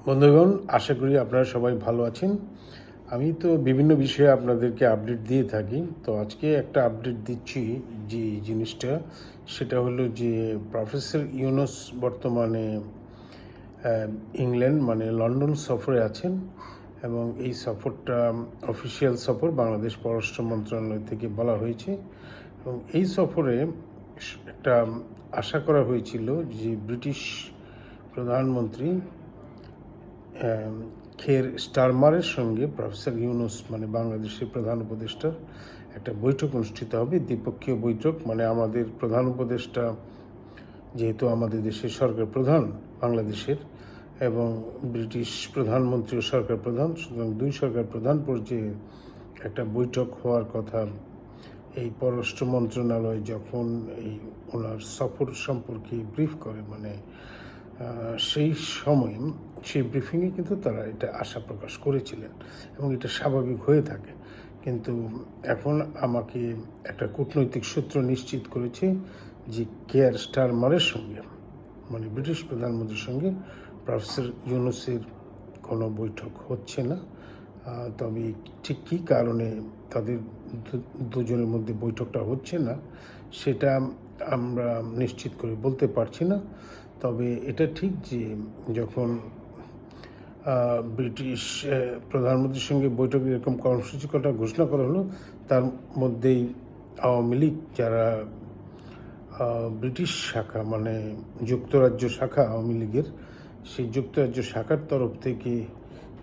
বন্ধুগণ, আশা করি আপনারা সবাই ভালো আছেন। আমি তো বিভিন্ন বিষয়ে আপনাদেরকে আপডেট দিয়ে থাকি। তো আজকে একটা আপডেট দিচ্ছি, যে জিনিসটা সেটা হলো যে প্রফেসর ইউনূস বর্তমানে ইংল্যান্ড মানে লন্ডন সফরে আছেন, এবং এই সফরটা অফিসিয়াল সফর, বাংলাদেশ পররাষ্ট্র মন্ত্রণালয় থেকে বলা হয়েছে। এবং এই সফরে একটা আশা করা হয়েছিল যে ব্রিটিশ প্রধানমন্ত্রী কের স্টারমারের সঙ্গে প্রফেসর ইউনূস মানে বাংলাদেশের প্রধান উপদেষ্টার একটা বৈঠক অনুষ্ঠিত হবে, দ্বিপক্ষীয় বৈঠক। মানে আমাদের প্রধান উপদেষ্টা যেহেতু আমাদের দেশের সরকার প্রধান বাংলাদেশের, এবং ব্রিটিশ প্রধানমন্ত্রীও সরকার প্রধান, সুতরাং দুই সরকার প্রধান পর্যায়ে একটা বৈঠক হওয়ার কথা। এই পররাষ্ট্র মন্ত্রণালয় যখন এই ওনার সফর সম্পর্কে ব্রিফ করে, মানে সেই সময় সেই ব্রিফিংয়ে কিন্তু তারা এটা আশা প্রকাশ করেছিলেন, এবং এটা স্বাভাবিক হয়ে থাকে। কিন্তু এখন আমাকে একটা কূটনৈতিক সূত্র নিশ্চিত করেছে যে কেয়ার স্টারমারের সঙ্গে মানে ব্রিটিশ প্রধানমন্ত্রীর সঙ্গে প্রফেসর ইউনূসের কোনো বৈঠক হচ্ছে না। তবে ঠিক কী কারণে তাদের দুজনের মধ্যে বৈঠকটা হচ্ছে না সেটা আমরা নিশ্চিত করে বলতে পারছি না। তবে এটা ঠিক যে যখন ব্রিটিশ প্রধানমন্ত্রীর সঙ্গে বৈঠকে এরকম কর্মসূচি করা ঘোষণা করা হলো, তার মধ্যেই আওয়ামী লীগ যারা ব্রিটিশ শাখা মানে যুক্তরাজ্য শাখা আওয়ামী লীগের, সেই যুক্তরাজ্য শাখার তরফ থেকে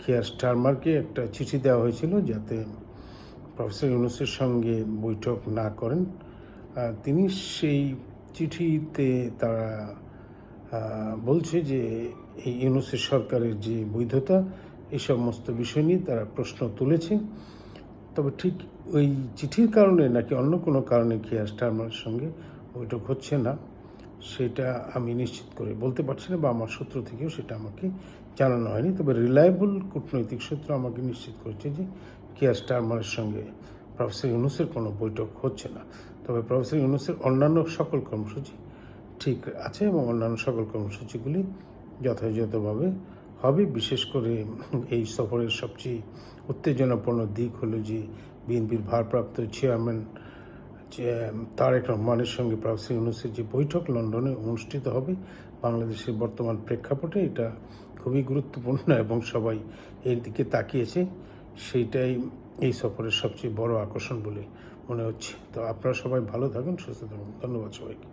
কেয়ার স্টারমারকে একটা চিঠি দেওয়া হয়েছিল যাতে প্রফেসর ইউনূসের সঙ্গে বৈঠক না করেন। তিনি সেই চিঠিতে তারা বলছে যে এই ইউনূসের সরকারের যে বৈধতা, এই সমস্ত বিষয় নিয়ে তারা প্রশ্ন তুলেছে। তবে ঠিক ওই চিঠির কারণে নাকি অন্য কোনো কারণে কেয়ার স্টারমারের সঙ্গে বৈঠক হচ্ছে না সেটা আমি নিশ্চিত করে বলতে পারছি না, বা আমার সূত্র থেকেও সেটা আমাকে জানানো হয়নি। তবে রিলায়েবল কূটনৈতিক সূত্র আমাকে নিশ্চিত করেছে যে কেয়ার স্টারমারের সঙ্গে প্রফেসর ইউনূসের কোনো বৈঠক হচ্ছে না। তবে প্রফেসর ইউনূসের অন্যান্য সকল কর্মসূচি ঠিক আছে, এবং অন্যান্য সকল কর্মসূচিগুলি যথাযথভাবে হবে। বিশেষ করে এই সফরের সবচেয়ে উত্তেজনাপূর্ণ দিক হলো যে বিএনপির ভারপ্রাপ্ত চেয়ারম্যান তারেক রহমানের সঙ্গে প্রফেসর ইউনূসের যে বৈঠক লন্ডনে অনুষ্ঠিত হবে বাংলাদেশের বর্তমান প্রেক্ষাপটে, এটা খুবই গুরুত্বপূর্ণ এবং সবাই এর দিকে তাকিয়েছে। সেইটাই এই সফরের সবচেয়ে বড় আকর্ষণ বলে মনে হচ্ছে। তো আপনারা সবাই ভালো থাকুন, সুস্থ থাকুন। ধন্যবাদ সবাইকে।